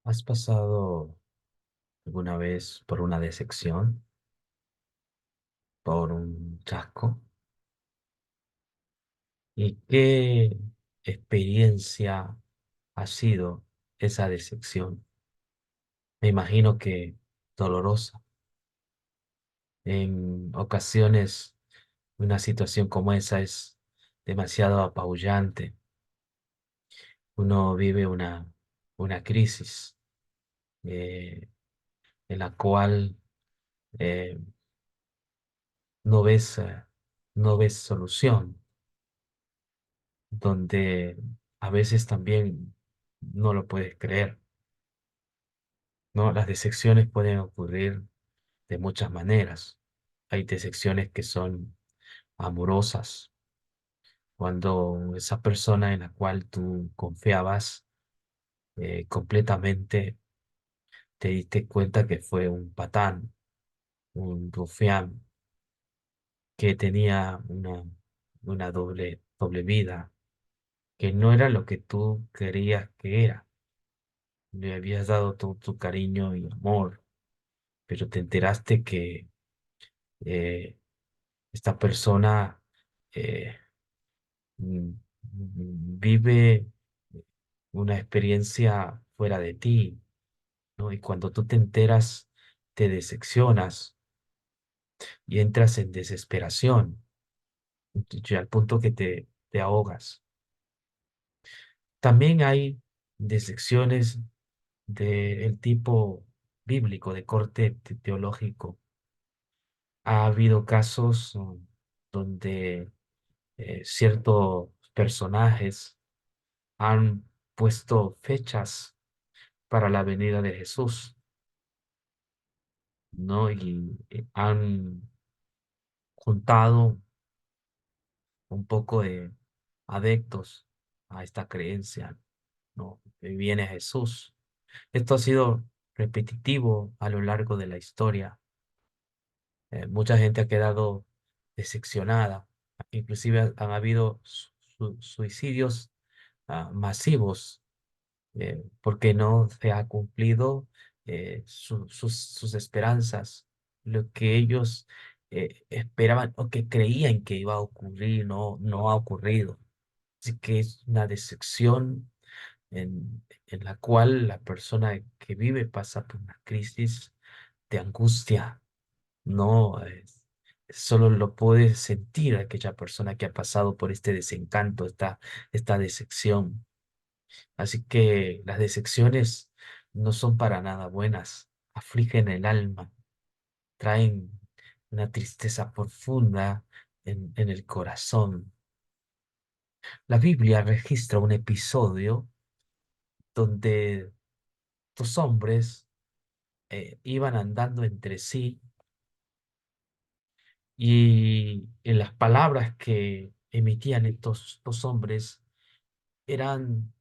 ¿Has pasado alguna vez por una decepción, por un chasco? ¿Y qué experiencia ha sido esa decepción? Me imagino que dolorosa. En ocasiones, una situación como esa es demasiado apabullante. Uno vive una crisis eh, en la cual eh, no ves, no ves solución, donde a veces también no lo puedes creer, ¿no? Las decepciones pueden ocurrir de muchas maneras. Hay decepciones que son amorosas, cuando esa persona en la cual tú confiabas completamente te diste cuenta que fue un patán, un rufián, que tenía una doble vida, que no era lo que tú querías que era. Le habías dado todo tu cariño y amor, pero te enteraste que esta persona eh, mm, vive una experiencia fuera de ti, ¿no? Y cuando tú te enteras, te decepcionas y entras en desesperación, y al punto que te ahogas. También hay decepciones del tipo bíblico, de corte teológico. Ha habido casos donde ciertos personajes han puesto fechas para la venida de Jesús, ¿no? Y han juntado un poco de adeptos a esta creencia, ¿no? Que viene Jesús. Esto ha sido repetitivo a lo largo de la historia. Mucha gente ha quedado decepcionada. Inclusive han habido suicidios masivos porque no se ha cumplido sus esperanzas, lo que ellos esperaban o que creían que iba a ocurrir, no ha ocurrido. Así que es una decepción en la cual la persona que vive pasa por una crisis de angustia. No, solo lo puede sentir aquella persona que ha pasado por este desencanto, esta decepción. Así que las decepciones no son para nada buenas, afligen el alma, traen una tristeza profunda en el corazón. La Biblia registra un episodio donde dos hombres iban andando entre sí y en las palabras que emitían estos dos hombres eran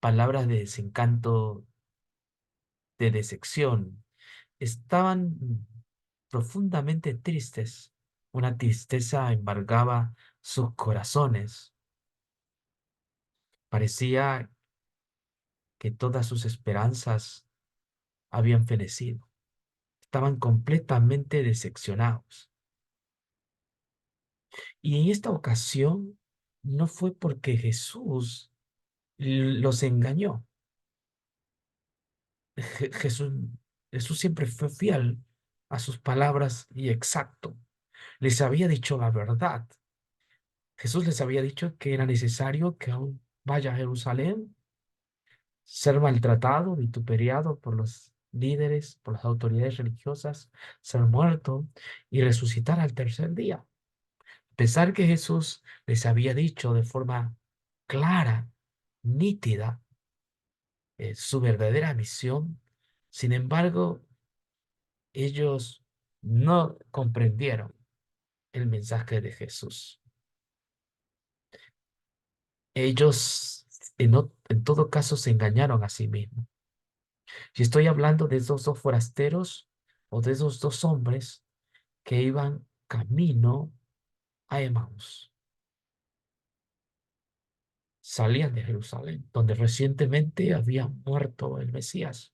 palabras de desencanto, de decepción. Estaban profundamente tristes. Una tristeza embargaba sus corazones. Parecía que todas sus esperanzas habían fenecido. Estaban completamente decepcionados. Y en esta ocasión no fue porque Jesús los engañó. Jesús, Jesús siempre fue fiel a sus palabras y exacto. Les había dicho la verdad. Jesús les había dicho que era necesario que aún vaya a Jerusalén, ser maltratado, vituperiado por los líderes, por las autoridades religiosas, ser muerto y resucitar al tercer día. A pesar que Jesús les había dicho de forma clara, nítida, su verdadera misión, sin embargo, ellos no comprendieron el mensaje de Jesús. Ellos, en todo caso, se engañaron a sí mismos. Y estoy hablando de esos dos forasteros o de esos dos hombres que iban camino a Emaús. salían de Jerusalén, donde recientemente había muerto el Mesías.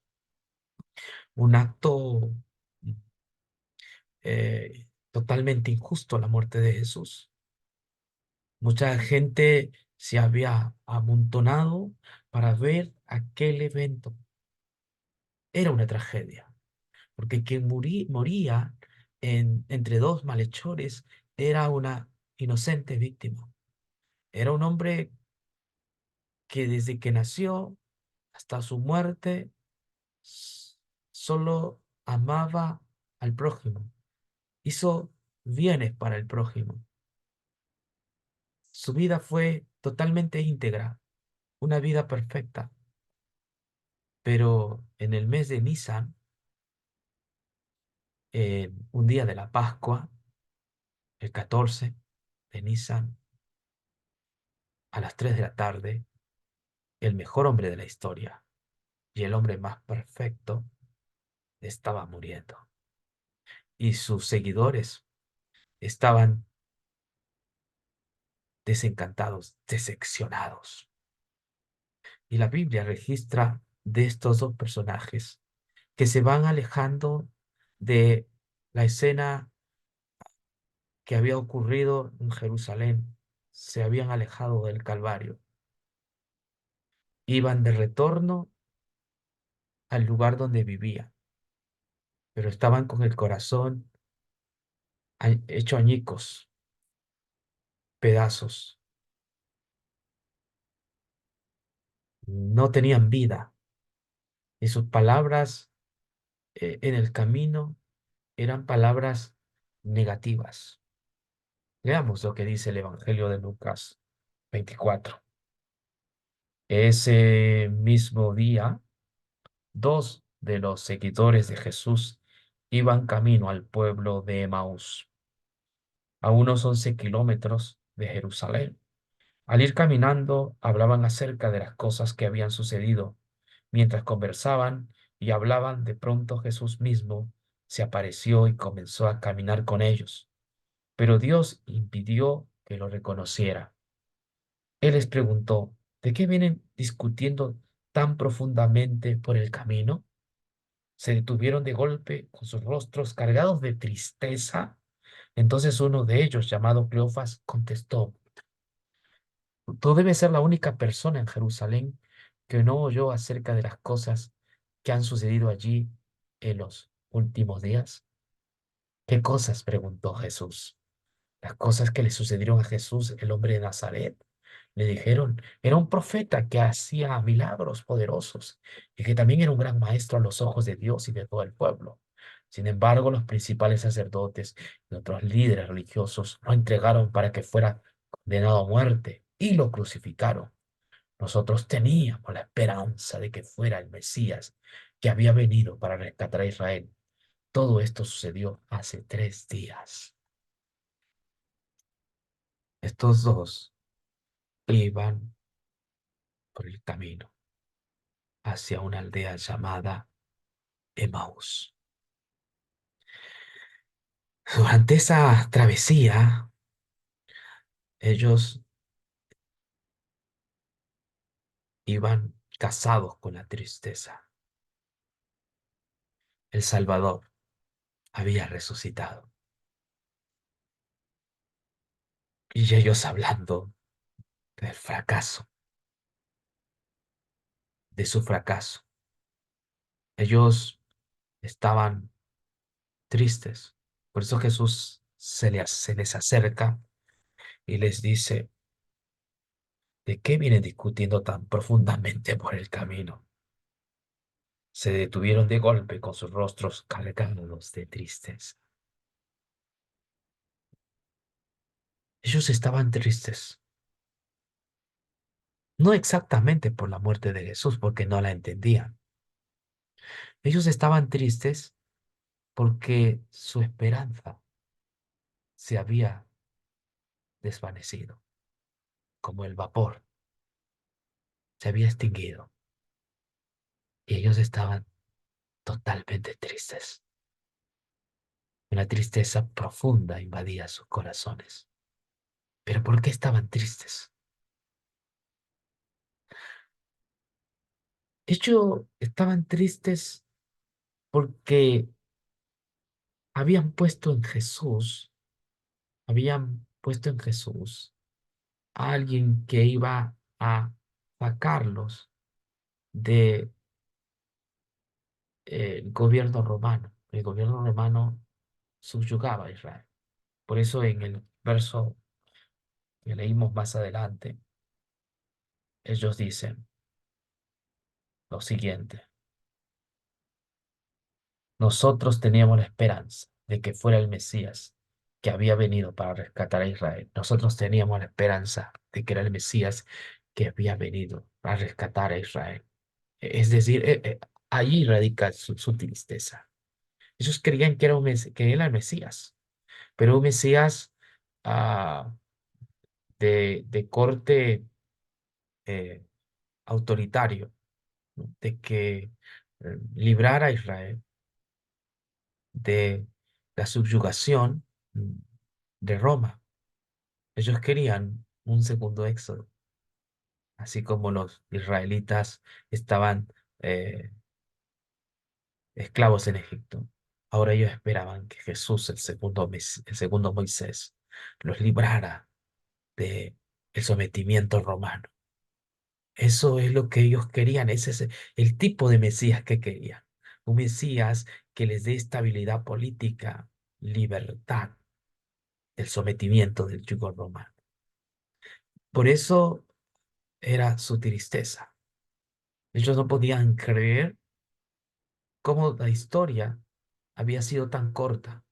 Un acto totalmente injusto, la muerte de Jesús. Mucha gente se había amontonado para ver aquel evento. Era una tragedia, porque quien moría entre dos malhechores era una inocente víctima. Era un hombre que desde que nació hasta su muerte s- solo amaba al prójimo, hizo bienes para el prójimo. Su vida fue totalmente íntegra, una vida perfecta. Pero en el mes de Nisan, un día de la Pascua, el 14 de Nisan, a las 3 de la tarde, el mejor hombre de la historia y el hombre más perfecto estaba muriendo. Y sus seguidores estaban desencantados, decepcionados. Y la Biblia registra de estos dos personajes que se van alejando de la escena que había ocurrido en Jerusalén. Se habían alejado del Calvario. Iban de retorno al lugar donde vivían, pero estaban con el corazón hecho añicos, pedazos. No tenían vida y sus palabras en el camino eran palabras negativas. Leamos lo que dice el Evangelio de Lucas 24. Ese mismo día, dos de los seguidores de Jesús iban camino al pueblo de Emaús, a unos 11 kilómetros de Jerusalén. Al ir caminando, hablaban acerca de las cosas que habían sucedido. Mientras conversaban y hablaban, de pronto Jesús mismo se apareció y comenzó a caminar con ellos. Pero Dios impidió que lo reconociera. Él les preguntó, ¿de qué vienen discutiendo tan profundamente por el camino? Se detuvieron de golpe con sus rostros cargados de tristeza. Entonces uno de ellos, llamado Cleofas, contestó, tú debes ser la única persona en Jerusalén que no oyó acerca de las cosas que han sucedido allí en los últimos días. ¿Qué cosas? Preguntó Jesús. Las cosas que le sucedieron a Jesús, el hombre de Nazaret. Le dijeron, era un profeta que hacía milagros poderosos y que también era un gran maestro a los ojos de Dios y de todo el pueblo. Sin embargo, los principales sacerdotes y otros líderes religiosos lo entregaron para que fuera condenado a muerte y lo crucificaron. Nosotros teníamos la esperanza de que fuera el Mesías que había venido para rescatar a Israel. Todo esto sucedió hace 3 días. Estos dos iban por el camino hacia una aldea llamada Emaús. Durante esa travesía, ellos iban casados con la tristeza. El Salvador había resucitado. Y ellos hablando del fracaso, de su fracaso. Ellos estaban tristes. Por eso Jesús se les acerca y les dice, ¿de qué vienen discutiendo tan profundamente por el camino? Se detuvieron de golpe con sus rostros cargados de tristeza. Ellos estaban tristes, no exactamente por la muerte de Jesús, porque no la entendían. Ellos estaban tristes porque su esperanza se había desvanecido, como el vapor, se había extinguido. Y ellos estaban totalmente tristes. Una tristeza profunda invadía sus corazones. ¿Pero por qué estaban tristes? Ellos estaban tristes porque habían puesto en Jesús a alguien que iba a sacarlos del gobierno romano. El gobierno romano subyugaba a Israel. Por eso en el verso que leímos más adelante, ellos dicen lo siguiente: nosotros teníamos la esperanza de que fuera el Mesías que había venido para rescatar a Israel. Nosotros teníamos la esperanza de que era el Mesías que había venido para rescatar a Israel. Es decir, allí radica su tristeza. Ellos creían que que era el Mesías, pero un Mesías ah, de corte eh, autoritario, ¿no? De que librara a Israel de la subyugación mm, de Roma. Ellos querían un segundo éxodo, así como los israelitas estaban eh, esclavos en Egipto. Ahora ellos esperaban que Jesús, el segundo Moisés, los librara de el sometimiento romano. Eso es lo que ellos querían, ese es el tipo de Mesías que querían. Un Mesías que les dé estabilidad política, libertad del sometimiento del yugo romano. Por eso era su tristeza. Ellos no podían creer cómo la historia había sido tan corta,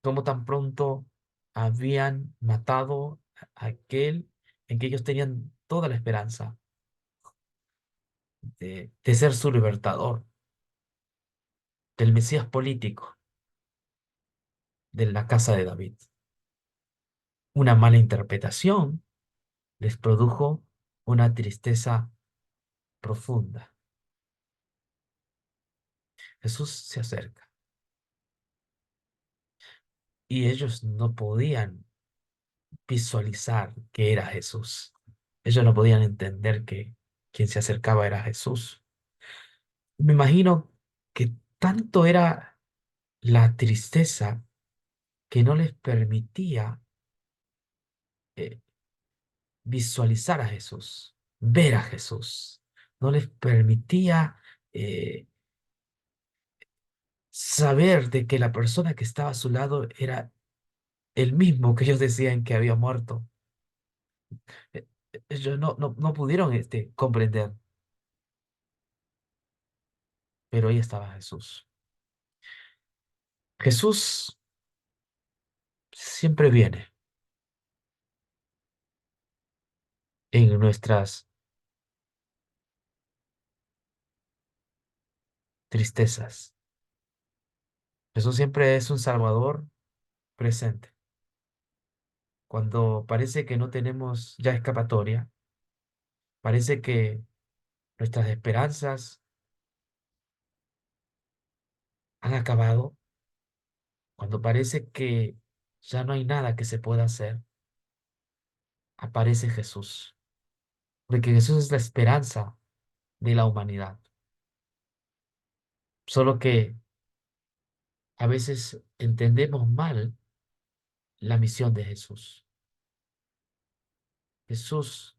cómo tan pronto habían matado a aquel en que ellos tenían toda la esperanza de ser su libertador, del Mesías político de la casa de David. Una mala interpretación les produjo una tristeza profunda. Jesús se acerca y ellos no podían visualizar que era Jesús. Ellos no podían entender que quien se acercaba era Jesús. Me imagino que tanto era la tristeza que no les permitía eh, visualizar a Jesús, ver a Jesús. No les permitía eh, saber de que la persona que estaba a su lado era el mismo que ellos decían que había muerto. Ellos no pudieron comprender, pero ahí estaba Jesús. Jesús siempre viene en nuestras tristezas. Jesús siempre es un Salvador presente. Cuando parece que no tenemos ya escapatoria, parece que nuestras esperanzas han acabado, cuando parece que ya no hay nada que se pueda hacer, aparece Jesús. Porque Jesús es la esperanza de la humanidad. Solo que a veces entendemos mal la misión de Jesús. Jesús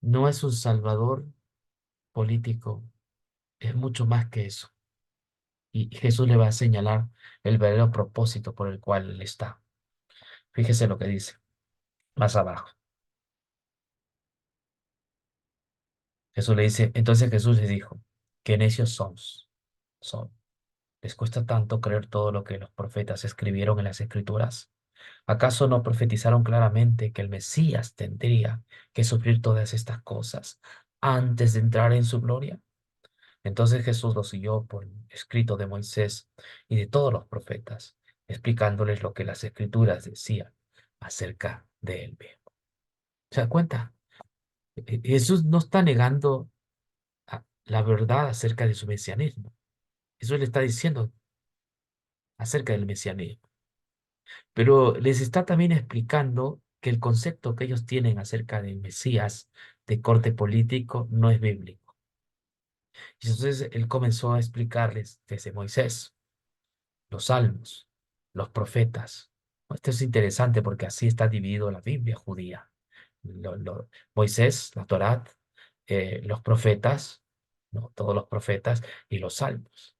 no es un salvador político, es mucho más que eso. Y Jesús le va a señalar el verdadero propósito por el cual Él está. Fíjese lo que dice más abajo. Jesús le dice, entonces Jesús les dijo, qué necios son. ¿Les cuesta tanto creer todo lo que los profetas escribieron en las Escrituras? ¿Acaso no profetizaron claramente que el Mesías tendría que sufrir todas estas cosas antes de entrar en su gloria? Entonces Jesús lo siguió por escrito de Moisés y de todos los profetas, explicándoles lo que las Escrituras decían acerca de él mismo. ¿Se da cuenta? Jesús no está negando la verdad acerca de su mesianismo. Jesús le está diciendo acerca del mesianismo. Pero les está también explicando que el concepto que ellos tienen acerca del Mesías de corte político, no es bíblico. Y entonces él comenzó a explicarles desde Moisés, los salmos, los profetas. Esto es interesante porque así está dividido la Biblia judía. Moisés, la Torá, los profetas, no, todos los profetas y los salmos.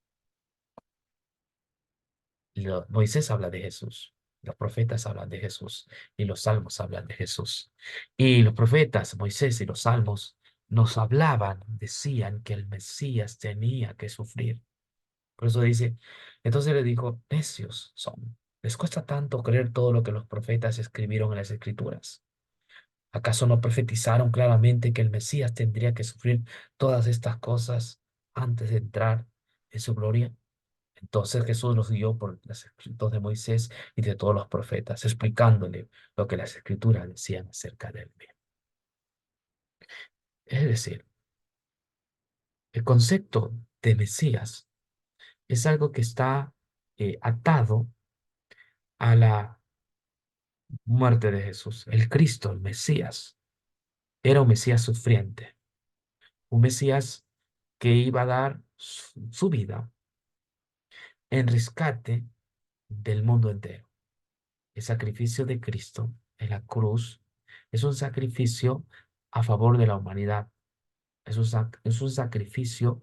Moisés habla de Jesús, los profetas hablan de Jesús y los salmos hablan de Jesús. Y los profetas, Moisés y los salmos, nos hablaban, decían que el Mesías tenía que sufrir. Por eso dice, entonces le dijo, necios son. ¿Les cuesta tanto creer todo lo que los profetas escribieron en las Escrituras? ¿Acaso no profetizaron claramente que el Mesías tendría que sufrir todas estas cosas antes de entrar en su gloria? Entonces Jesús los guió por los escritos de Moisés y de todos los profetas, explicándole lo que las Escrituras decían acerca de él mismo. Es decir, el concepto de Mesías es algo que está atado a la muerte de Jesús. El Cristo, el Mesías, era un Mesías sufriente, un Mesías que iba a dar su vida en rescate del mundo entero. El sacrificio de Cristo en la cruz es un sacrificio a favor de la humanidad. Es un sacrificio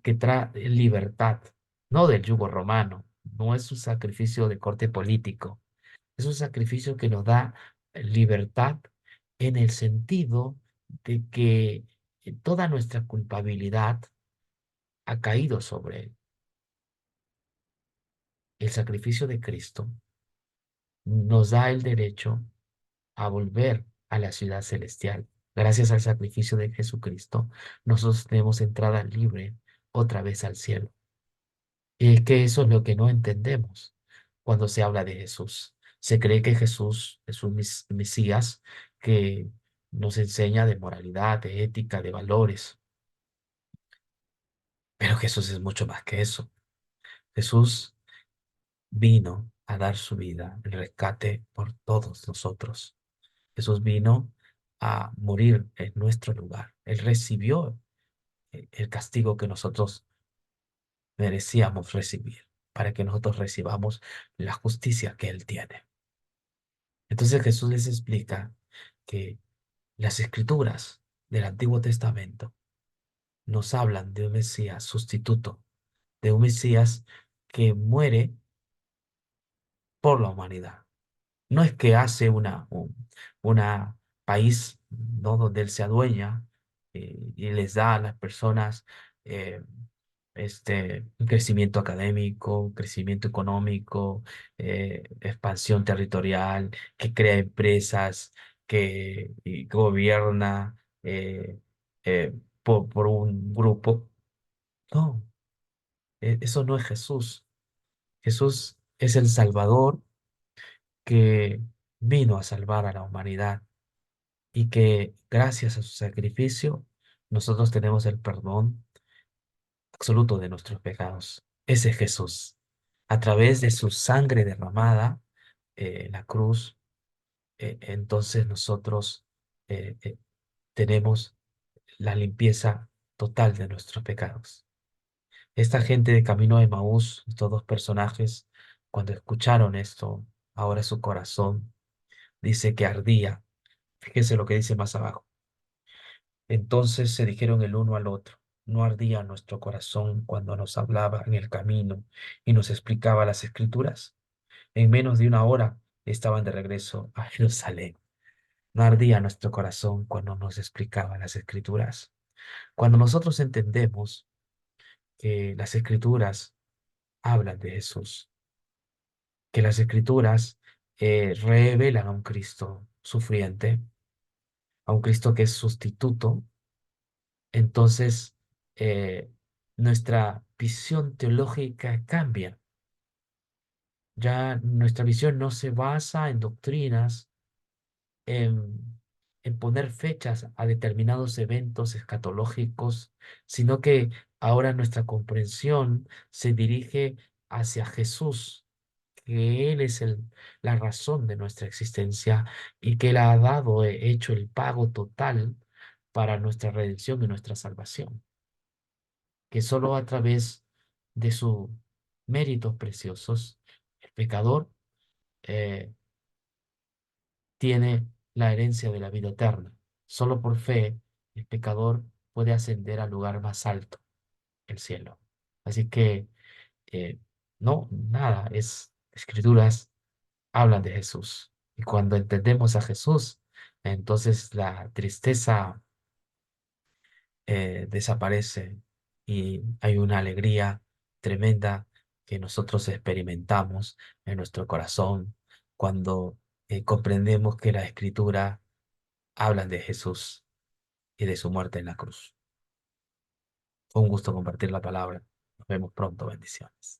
que trae libertad, no del yugo romano, no es un sacrificio de corte político, es un sacrificio que nos da libertad en el sentido de que toda nuestra culpabilidad ha caído sobre él. El sacrificio de Cristo nos da el derecho a volver a la ciudad celestial. Gracias al sacrificio de Jesucristo, nosotros tenemos entrada libre otra vez al cielo. Y es que eso es lo que no entendemos cuando se habla de Jesús. Se cree que Jesús es un Mesías que nos enseña de moralidad, de ética, de valores. Pero Jesús es mucho más que eso. Jesús vino a dar su vida en rescate por todos nosotros. Jesús vino a morir en nuestro lugar. Él recibió el castigo que nosotros merecíamos recibir para que nosotros recibamos la justicia que Él tiene. Entonces Jesús les explica que las escrituras del Antiguo Testamento nos hablan de un Mesías sustituto, de un Mesías que muere por la humanidad. No es que hace una país, ¿no?, donde él se adueña y les da a las personas eh, un crecimiento académico, un crecimiento económico, expansión territorial, que crea empresas, que y gobierna por un grupo. No, eso no es Jesús. Jesús es el Salvador que vino a salvar a la humanidad y que gracias a su sacrificio nosotros tenemos el perdón absoluto de nuestros pecados. Ese es Jesús. A través de su sangre derramada en la cruz, entonces nosotros tenemos la limpieza total de nuestros pecados. Esta gente de Camino de Maús, estos dos personajes, cuando escucharon esto, ahora su corazón dice que ardía. Fíjense lo que dice más abajo. Entonces se dijeron el uno al otro, ¿no ardía nuestro corazón cuando nos hablaba en el camino y nos explicaba las escrituras? En menos de una hora estaban de regreso a Jerusalén. ¿No ardía nuestro corazón cuando nos explicaba las escrituras? Cuando nosotros entendemos que las escrituras hablan de Jesús, que las escrituras revelan a un Cristo sufriente, a un Cristo que es sustituto, entonces nuestra visión teológica cambia. Ya nuestra visión no se basa en doctrinas, en, en poner fechas a determinados eventos escatológicos, sino que ahora nuestra comprensión se dirige hacia Jesús, que Él es la razón de nuestra existencia y que Él ha dado, hecho el pago total para nuestra redención y nuestra salvación, que solo a través de sus méritos preciosos, el pecador eh, tiene la herencia de la vida eterna. Solo por fe el pecador puede ascender al lugar más alto, el cielo. Así que eh, no, nada, es escrituras hablan de Jesús. Y cuando entendemos a Jesús, entonces la tristeza desaparece y hay una alegría tremenda que nosotros experimentamos en nuestro corazón cuando comprendemos que la escritura hablan de Jesús y de su muerte en la cruz. Fue un gusto compartir la palabra. Nos vemos pronto. Bendiciones.